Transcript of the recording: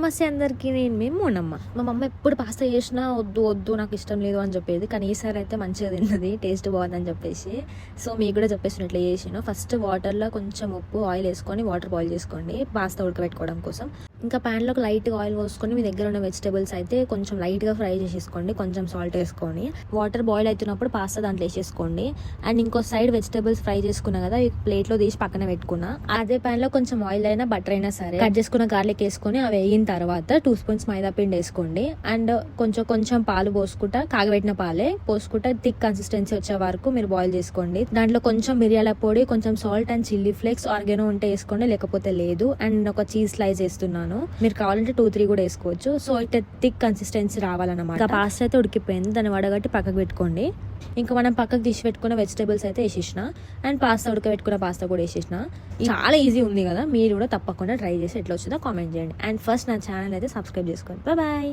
నమస్తే అందరికీ, నేను మేము మోనమ్మ. మా మమ్మ ఎప్పుడు పాస్తా చేసినా వద్దు నాకు ఇష్టం లేదు అని చెప్పేది, కానీ ఈసారి అయితే మంచిగా తిన్నది, టేస్ట్ బాగుందని చెప్పేసి. సో మీకు కూడా చెప్పేసి ఇట్లా చేసాను. ఫస్ట్ వాటర్లో కొంచెం ఉప్పు ఆయిల్ వేసుకొని వాటర్ బాయిల్ చేసుకోండి పాస్తా ఉడకబెట్టుకోవడం కోసం. ఇంకా ప్యాన్లోకి లైట్గా ఆయిల్ పోసుకొని మీ దగ్గర ఉన్న వెజిటేబుల్స్ అయితే కొంచెం లైట్గా ఫ్రై చేసేసుకోండి, కొంచెం సాల్ట్ వేసుకొని. వాటర్ బాయిల్ అవుతున్నప్పుడు పాస్తా దాంట్లో వేసేసుకోండి. అండ్ ఇంకో సైడ్ వెజిటేబుల్స్ ఫ్రై చేసుకున్నా కదా, ఈ ప్లేట్లో తీసి పక్కన పెట్టుకున్నా. అదే ప్యాన్లో కొంచెం ఆయిల్ అయినా బటర్ అయినా సరే కట్ చేసుకున్న గార్లిక్ వేసుకొని అవి వేగిన తర్వాత 2 స్పూన్స్ మైదా పిండి వేసుకోండి. అండ్ కొంచెం పాలు పోసుకుంటా, కాగబెట్టిన పాలే పోసుకుంటా థిక్ కన్సిస్టెన్సీ వచ్చే వరకు మీరు బాయిల్ చేసుకోండి. దాంట్లో కొంచెం మిరియాల పొడి, కొంచెం salt and chilli flakes, organo ఉంటే వేసుకోండి, లేకపోతే లేదు. అండ్ ఒక చీజ్ స్లైస్ వేస్తున్నాను, మీరు కావాలంటే 2-3 కూడా వేసుకోవచ్చు. సో ఇట్లా థిక్ కన్సిస్టెన్సీ రావాలన్నమాట. పాస్తా అయితే ఉడికిపోయింది, దాన్ని వడగట్టి పక్కకు పెట్టుకోండి. ఇంకా మనం పక్కకు తీసి పెట్టుకున్న వెజిటేబుల్స్ అయితే వేసేసిన, అండ్ పాస్తా ఉడకబెట్టుకున్న పాస్తా కూడా వేసేసిన. చాలా ఈజీ ఉంది కదా, మీరు కూడా తప్పకుండా ట్రై చేసి ఎట్లా వచ్చిందో కామెంట్ చేయండి. అండ్ ఫస్ట్ నా ఛానల్ అయితే సబ్స్క్రైబ్ చేసుకోండి. బాయ్.